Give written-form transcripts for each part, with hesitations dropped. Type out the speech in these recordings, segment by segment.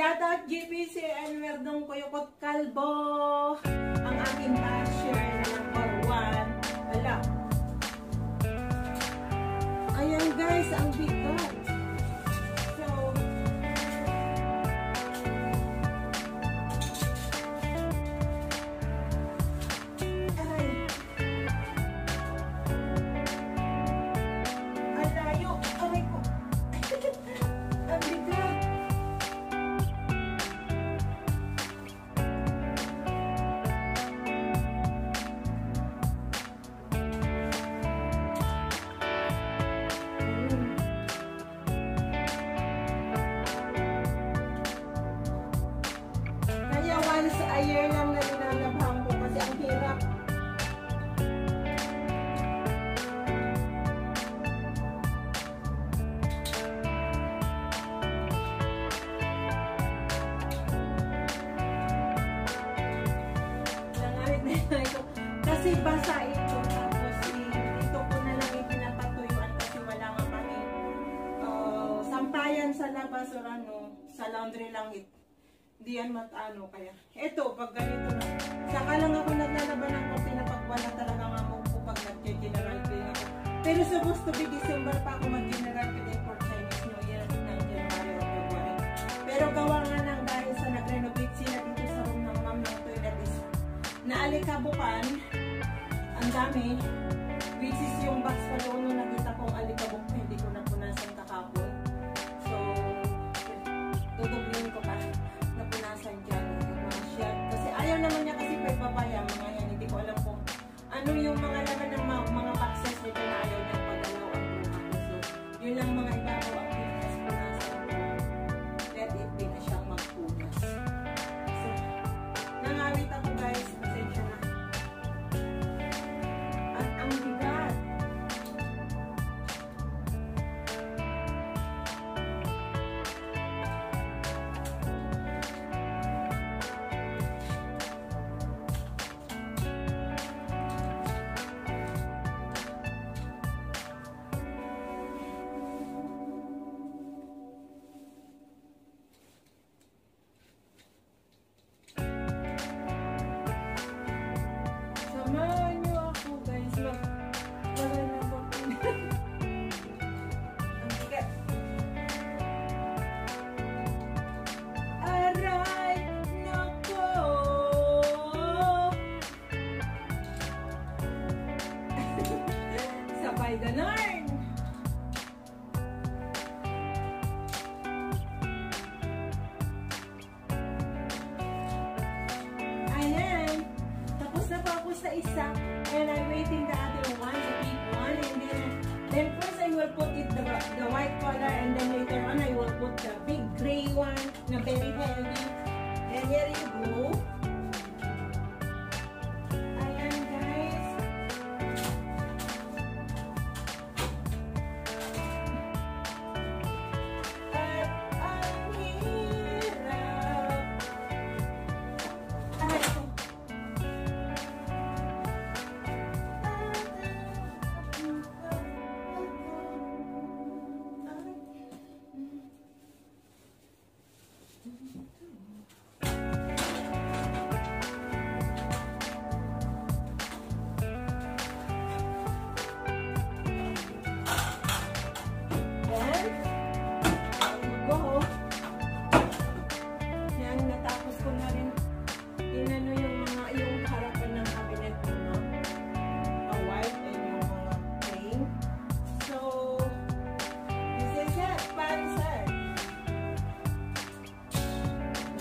Shoutout GPC and Merdong Kuyukot Kalbo. Ang aking basher na number 1. Wala. Ayan guys, ang bigat. So, ang layo. Aray ko. Ang bigat. Once a year lang na nilalabhan ko kasi ang hirap. Nangarit na ito. Kasi basa ito. Tapos ito ko na lang ipinapatuyuan kasi wala nga kami sampayan sa labas o ano, sa laundry lang ito. Di yan matano kaya. Eto, pag ganito na. Saka lang ako naglalaban ng kortina pag wala talaga nga mo ko pag nag-general clean ako. Pero supposed to be December pa ako mag-general clean for Chinese New Year ng January o February. Pero gawa nga nang dahil sa nag-renovate sila dito sa room ng ma'am ng toilet is naalikabukan. Ang dami. Which is yung box pa doon nung nakita kong alikabok na hindi ko napunasan kakapon. So, tutublin ko pa. Napunasan dyan yung mga shell. Kasi ayaw naman niya kasi pagpapaya mga yan. Hindi ko alam kung ano yung mga laman ng mga boxes nito na ayaw niyang pagalaw ang mga. So, yun lang mga ibabaw ang pinas punasan ko. Let it be na siyang magpunas. So, nangawit ako guys. Pasensya na. At ang bigat. Samahan niyo ako guys. Wala na po. Ang bigat. Aray! Nako! Sabay ganon! Ayan! Tapos na po ako sa isa. And I'm waiting the other one, the big one. And then first I will put it the white color. And then later on I will put the big gray one na very heavy. And here you go. Ayan guys. At ang hirap. Ay, ito. Yan, natapos ko na rin inano yung harapan ng cabinet ko, no? Ang white and yung mga plain. So, this is it, pansar.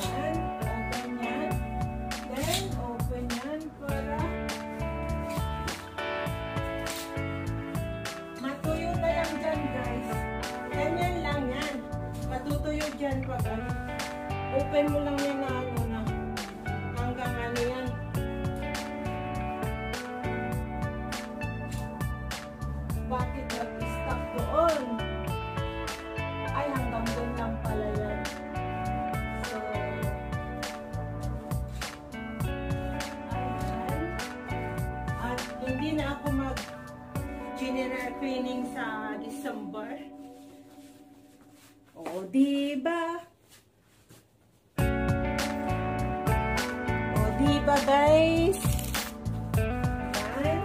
Yan, open yan. Then, open yan para matuyo na yan dyan, guys. Ganyan lang yan. Matutuyo dyan pag ano. Open mo lang yan na ano na. Hanggang ano yan. Bakit nag-stop doon? Ay, hanggang doon lang pala yan. So, ayan. At hindi na ako mag-general cleaning sa December. O, diba? guys. Ayan.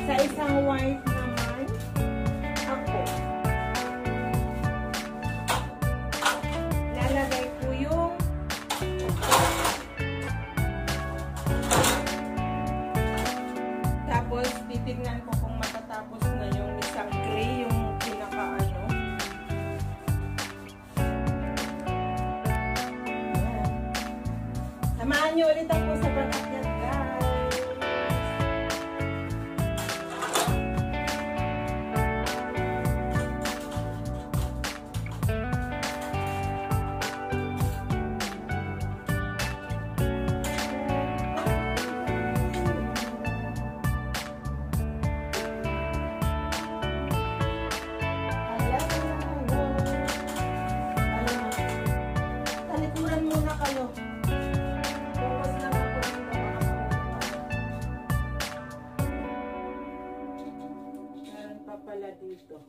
Sa isang white naman, ako. Lalagay ko yung tapos titignan ko kung matatapos na yung isang gray, yung pinaka-ano. Samahan niyo ulit ako sa pagkakyat, guys. Talikuran muna kayo. Focus lang ako dito. Meron pa pala dito.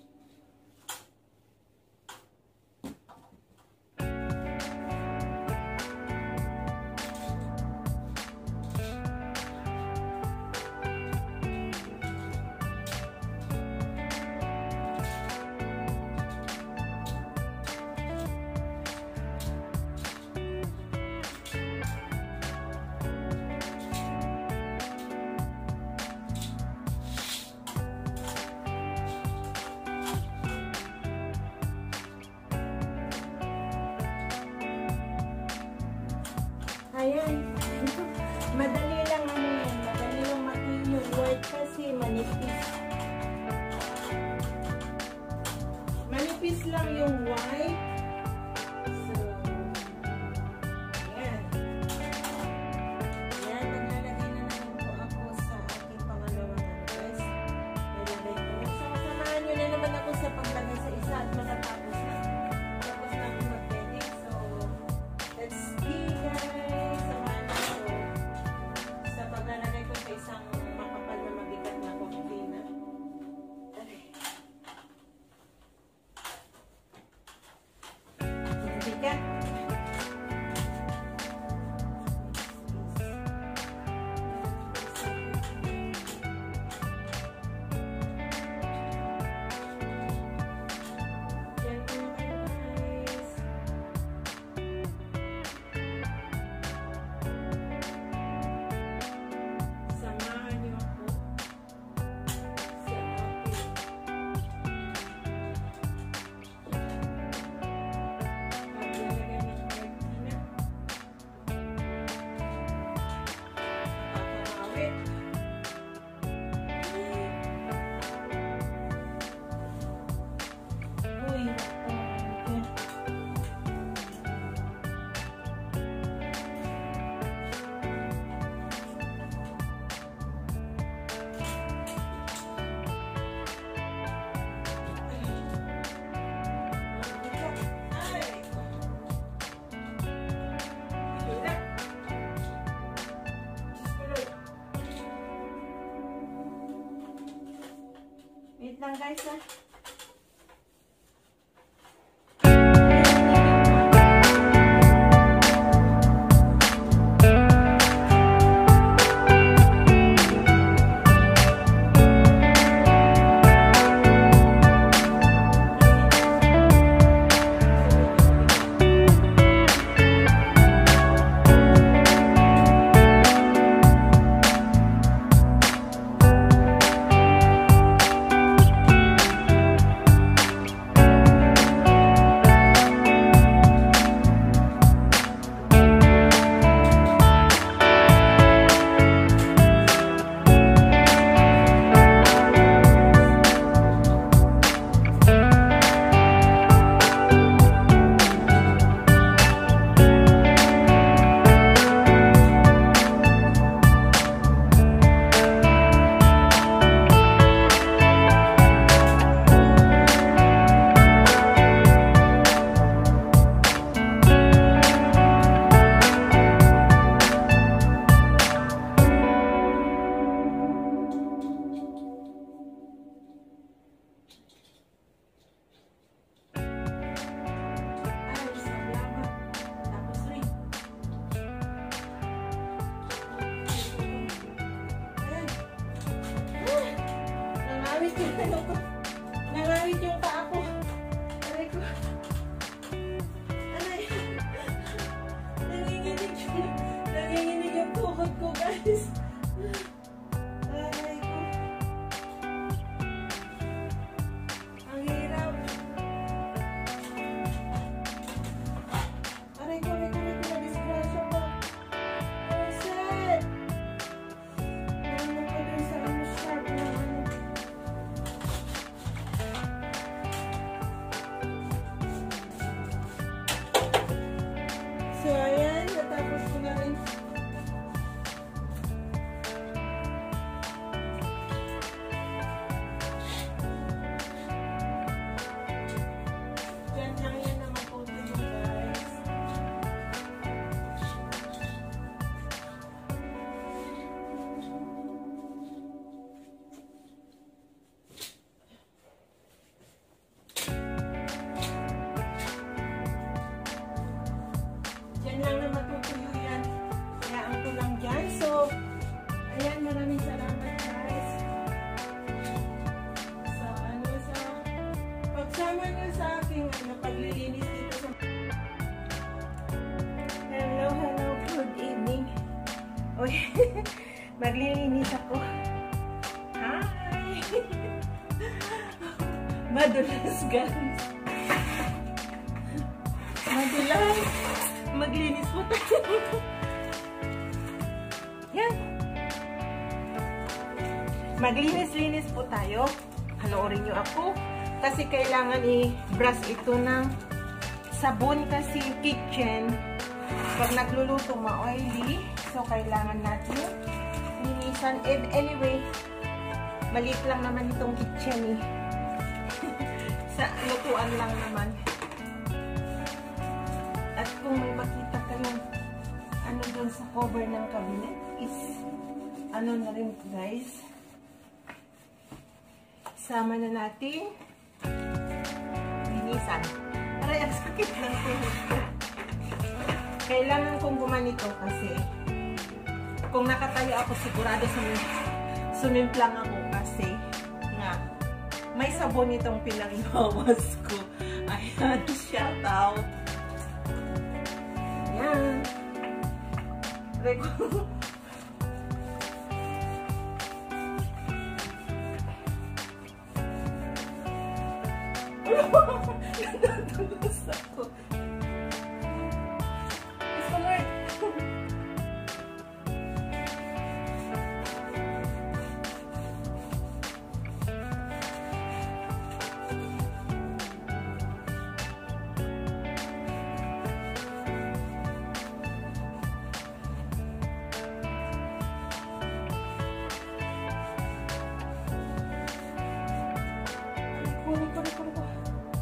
Ayan. Madali lang ano yan. Madali lang matuyo yung white kasi manipis. Manipis lang yung white. So, ayan. Ayan, maglalagay na naman po ako sa aking pangalawang guys. Nalagay ko. So, samahan nyo na naman ako sa paglagay sa isa at matatapos na. Tapos na ako mag-edit. So, let's see guys. Paglalagay ko sa isang makapal na mabigat na cortina. Mabigat. Yan po guys. Samahan niyo ako sa ating paglalagay ng cortina. Kakawit. Uy, wait lang guys ha. nangangarit yung ano ko. Nangangarit yung paa ko. Aray ko. Aray. Nanginginig yung tuhod ko, guys. Aray ko. Ang hirap. Aray ko, na-disgrasya ko. Oh, sad. Naman ko dun sa ano, sharp na ano. So, ayan. Natapos ko na rin. Diyan lang yan na maputi mo, guys. Diyan lang na matutuyo yan. Hayaan ko lang dyan. So, ayan, maraming salamat, guys. So, ano, sa pagsama nyo sa aking paglilinis dito sa... Hello, good evening. Uy, maglilinis ako. Hi! Madulas, guys. Madulas. Maglinis po tayo. Yan. Maglinis-linis po tayo. Panoorin nyo ako. Kasi kailangan i-brush ito ng sabon kasi kitchen. Pag nagluluto ma-oily. So, kailangan natin linisan. And anyway, maliit lang naman itong kitchen eh. Sa lutuan lang naman. At kung may makita kayong ano dun sa cover ng cabinet is ano na rin, guys. Sama na natin linisan. Aray, ang sakit ng tuhod ko. Kailangan kong gumanito kasi kung nakatayo ako sigurado sumimplang ako kasi nga may sabon itong pinangbawas ko. Ayan, shout out. Ayan. Natulog ako. Gusto mo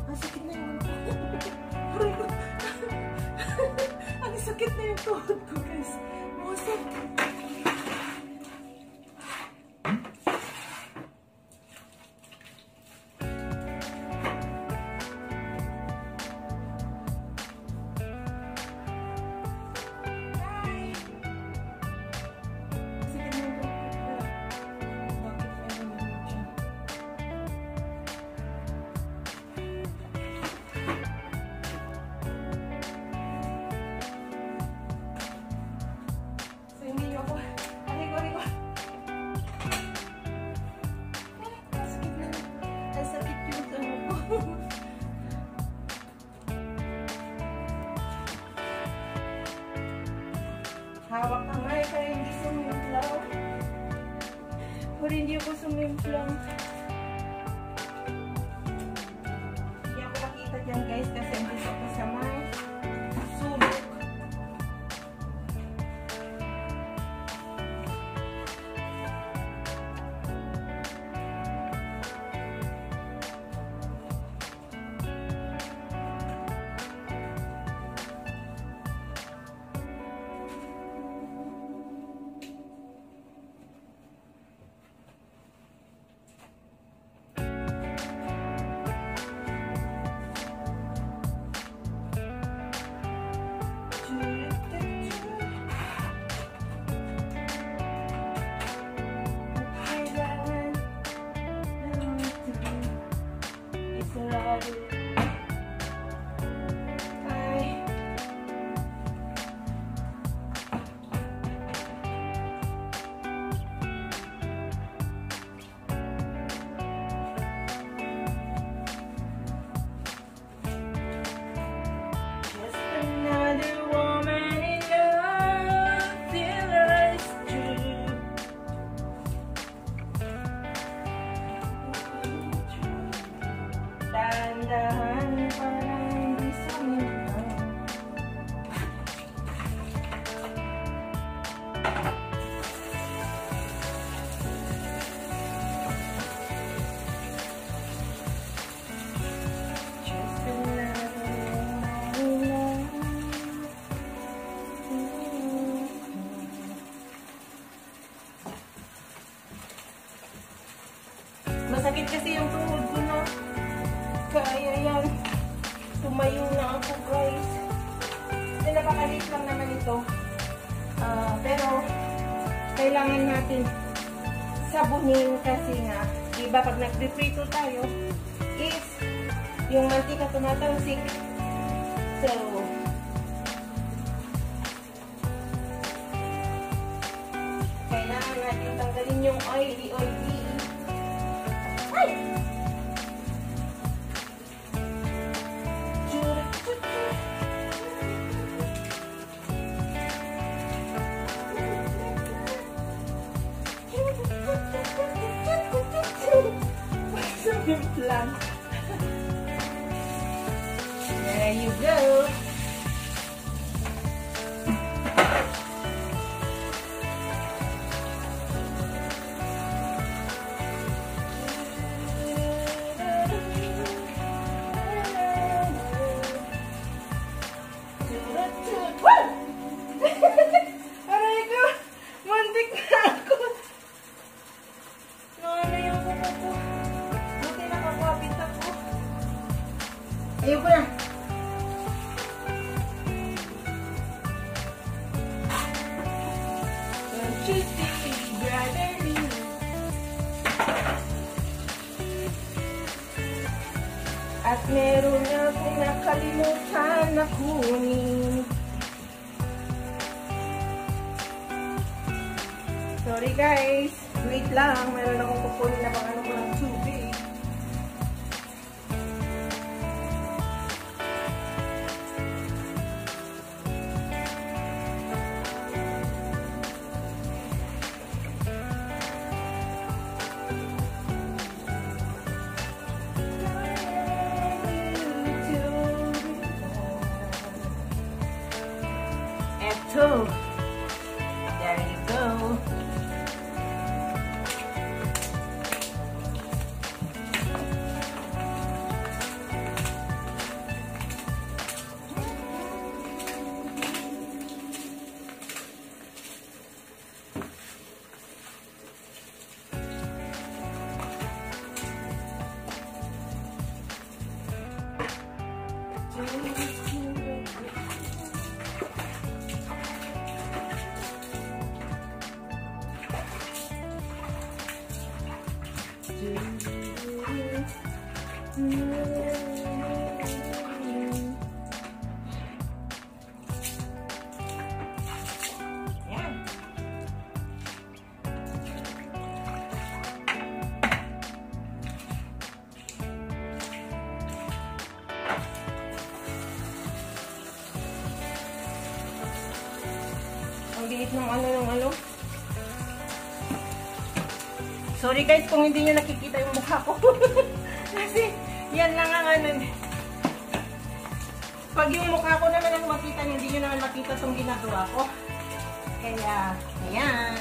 ang sakit na yun. Ang sakit na yung tuhod ko, guys. Musok. Hawak ka nga kaya hindi sumimplaw. Pero hindi ako sumimplaw. Hindi ako makita dyan, guys, kasi hindi ako sa may sulok. kasi yung tuhod ko na. Kaya yan. Tumayo na ako, guys. Kasi napakalit lang naman ito. Pero, kailangan natin sabunin kasi nga, diba pag nag-deprito tayo, is yung mantika tumatalsik. So, kailangan natin tanggalin yung oily. Ay! Plan. There you go. Aray ko, muntik na ako. Ano yung kuko ko? Buti nakakapit ako. Ayoko na. At meron akong nakalimutan na kunin. Sorry guys, wait lang. Meron akong kukunin na pang ano ko ng tubig. Eto. There you go. Ang liit ng ano. Sorry guys kung hindi nyo nakikita yung mukha ko. Kasi yan lang ang ano. Pag yung mukha ko naman ang makita, hindi nyo naman makita itong ginagawa ko. Kaya, ayan.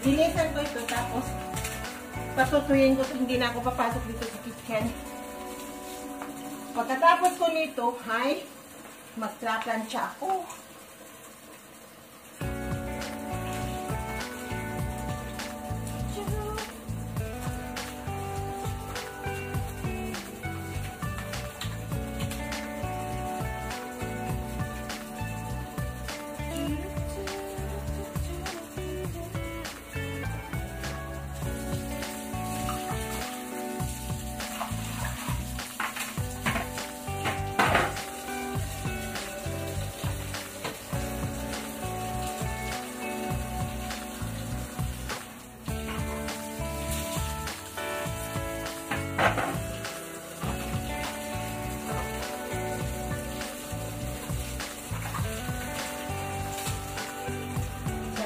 Linisan ko ito tapos patutuyin ko. Hindi na ako papasok dito sa kitchen. Pagkatapos ko nito, ay magplaplansya ako.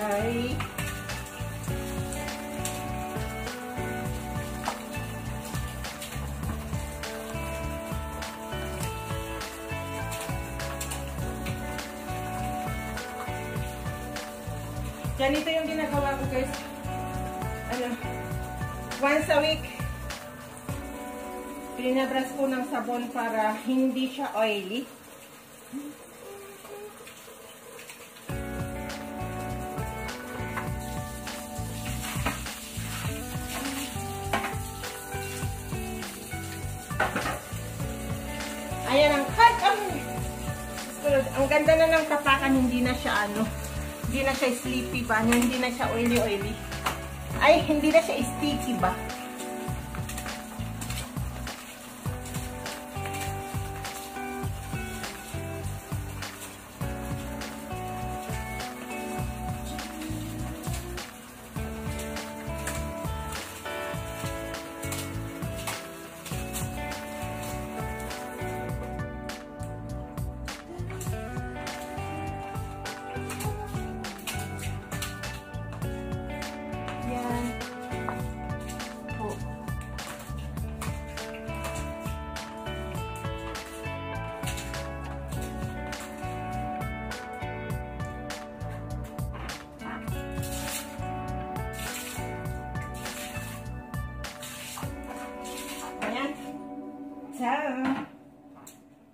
Okay. Ganito yung ginagawa ko guys. Once a week, pinabras ko ng sabon para hindi siya oily. Ayan ang cut. Ang ganda na ng tapakan, hindi na siya hindi na siya sleepy ba, hindi na siya oily. Ay, hindi na siya sticky ba.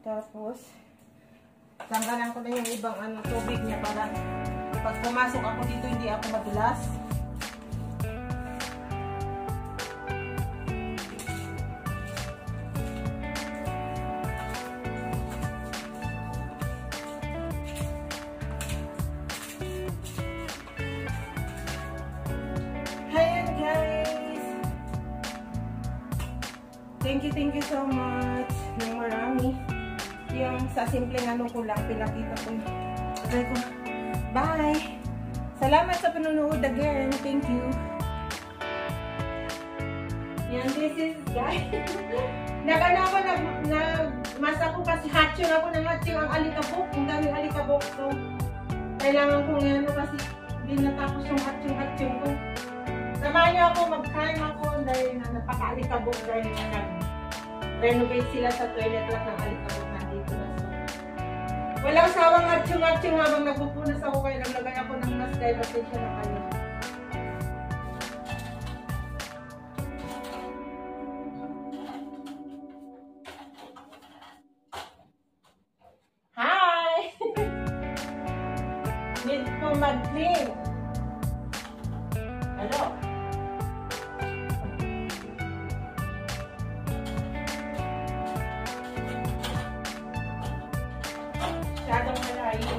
Tapos, tanggalan ko na yung ibang tubig niya para pag pumasok ako dito, hindi ako madulas. Ayan guys! Thank you so much ng marami. Yung sa simpleng ko lang, pinakita ko. Okay ko. Bye! Salamat sa panonood again. Thank you. Yan, this is guys. Masa ko kasi hatching ako ng hatching ang alikabok. Ang daming alikabok. So, kailangan kong kasi hindi natapos yung hatching ko. Samahan niyo ako, mag-time ako dahil napaka-alikabok dahil nag-renovate sila sa toilet lang ng alikabok. Walang sawang hatching habang nagpupunas ako kaya naglagay ako ng mask dahil pasensya na kayo. Hi! Need ko mag-clean. Hello? Masyadong malayo.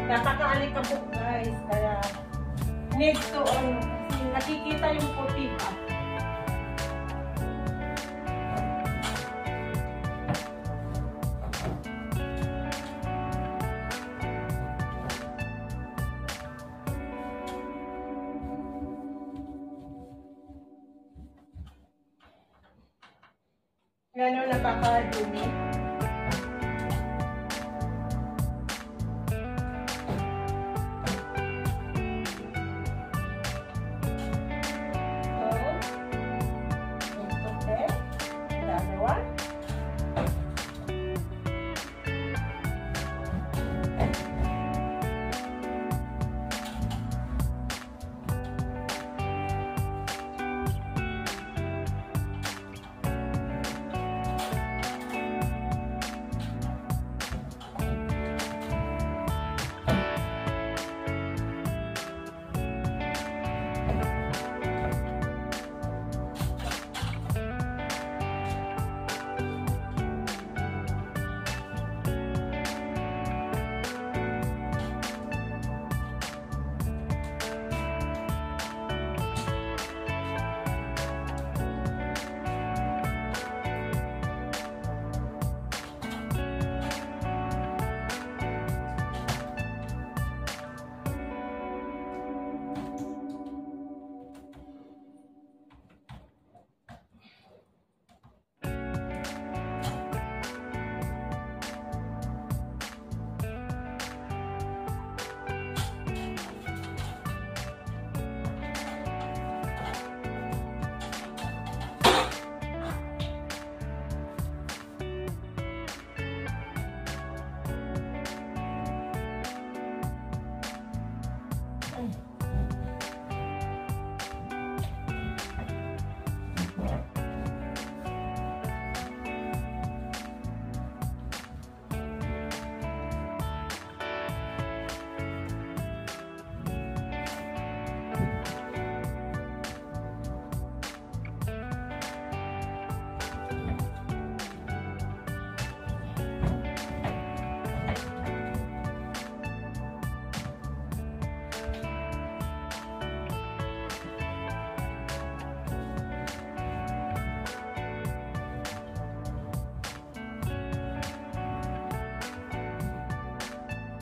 Napaka-alikabok guys, kaya need to nakikita yung puti ba. Gano'n napaka-dumi.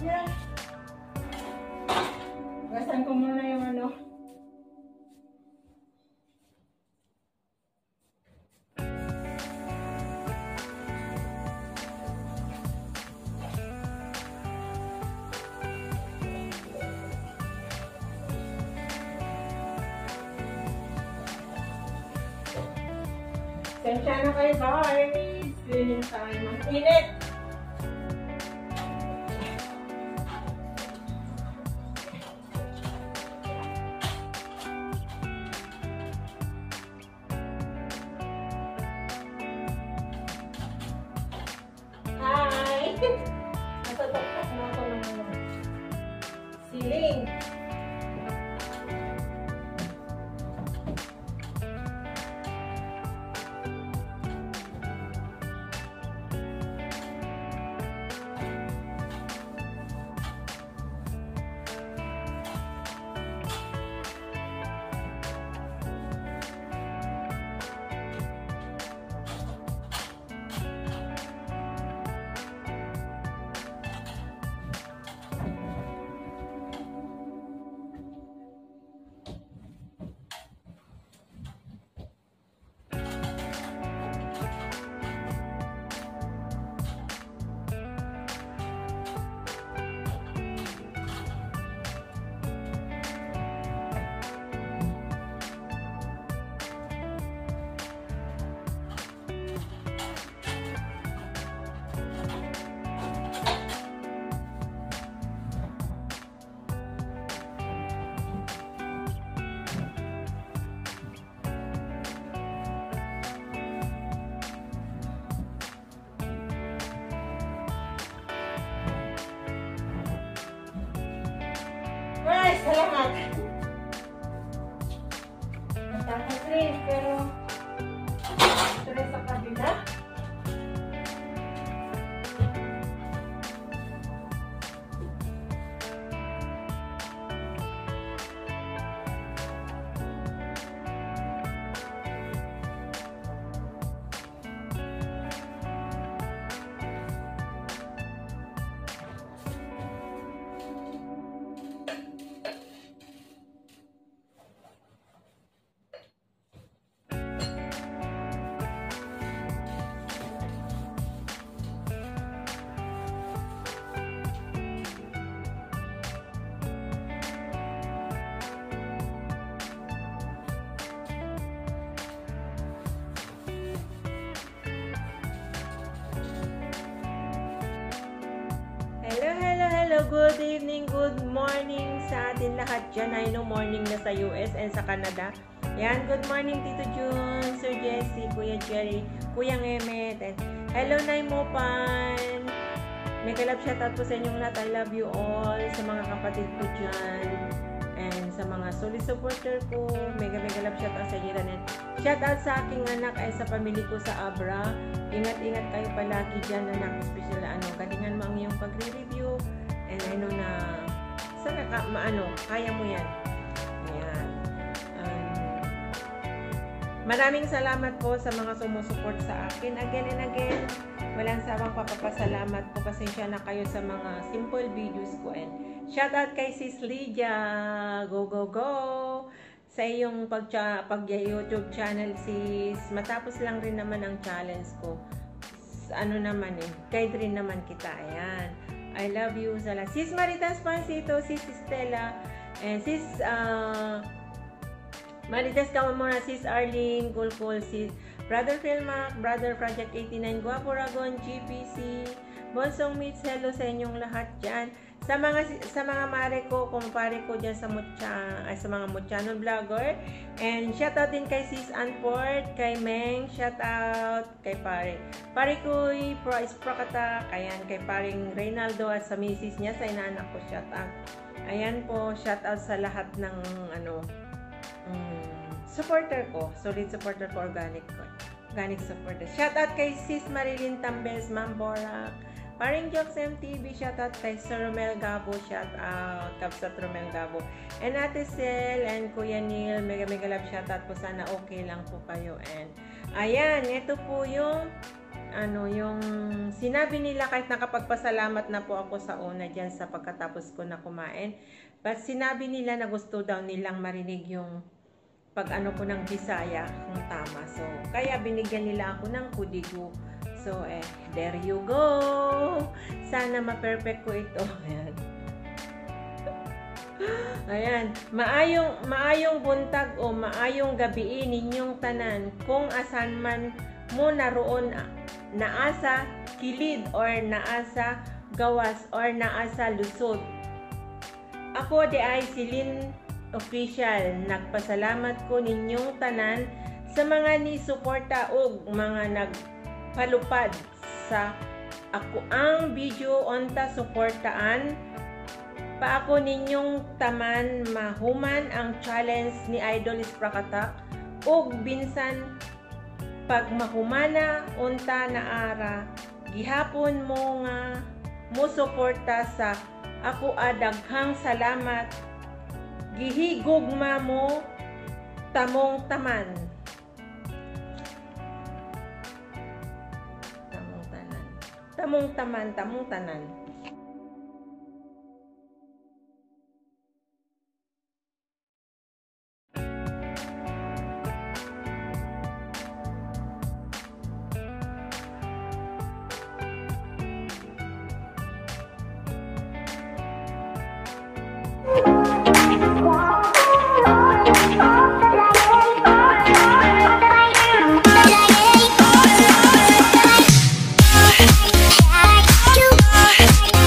Yan. Gasan ko muna yung ano. Sensya na kayo guys. Cleaning time. Ang init. Hi! Natatakot na ako ng ceiling. Guys, salamat. Nakaka-stress pero stress sa kabila. Hello, good evening, good morning sa atin lahat dyan. I know morning na sa US and sa Canada. Yan, good morning Tito June, Sir Jesse, Kuya Jerry, Kuya Ngemet, and hello Nay Mopan. May kalab shoutout po sa inyong lahat. I love you all, sa mga kapatid ko dyan. And sa mga solid supporter ko, mega love shoutout sa inyo rin. Shoutout sa aking anak ay sa pamilya ko sa Abra. Ingat-ingat kayo palagi dyan, anak. Special galingan mo ang iyong pagre-review. And I know na sana kaya mo yan. Ayan. Maraming salamat po sa mga sumusuport sa akin. Again and again, walang sawang papapasalamat po. Pasensya na kayo sa mga simple videos ko. And shoutout kay Sis Lydia. Go, go, go! Sa iyong pag-YouTube channel, sis. Matapos lang rin naman ang challenge ko. Guide rin naman kita. Ayan. I love you. Sis Maritas Pancito, Sis Stella, and Sis Maritas Kamamora, Sis Arlene, Cool, Sis Brother Philmac, Brother Project 89, Guapo Ragon, GPC, Bonsong Meets, hello sa inyong lahat dyan. Sa mga mare ko, kumpare ko dyan sa mga Muchano vlogger. And shoutout din kay Sis Anford, kay Meng, shoutout kay Pare ko'y Prakatak, ayan, kay paring Reynaldo at sa misis niya, sa inaanak ko, shoutout. Ayan po, shoutout sa lahat ng supporter ko, solid supporter ko, organic supporter. Shoutout kay Sis Marilyn Tambes, Ma'am Borak, Paring Jokes MTV, shoutout kay Sir Romel Gabo, shoutout Kapsat Romel Gabo, and Ate Sel and Kuya Neil, mega love shoutout po, sana okay lang po kayo. And ayan, ito po yung ano, yung sinabi nila kahit nakapagpasalamat na po ako sa una dyan sa pagkatapos ko na kumain. But sinabi nila na gusto daw nilang marinig yung pag ano ko ng Bisaya kung tama. So, kaya binigyan nila ako ng kudigo. So, there you go. Sana ma-perfect ko ito. Ayan. Ayan. Maayong buntag o maayong gabi ninyong tanan. Kung asan man mo naroon naasa kilid or naasa gawas or naasa lusod. Ako di ay silin official. Nagpasalamat ko ninyong tanan sa mga ni-suporta o mga nagpalupad sa ako ang video onta suportaan pa ako ninyong taman mahuman ang challenge ni Idol Sprakatak ug binsan pag mahumana unta na ara gihapon mo nga mo suporta sa ako daghang salamat gihigugma mo tamong taman tamong tanan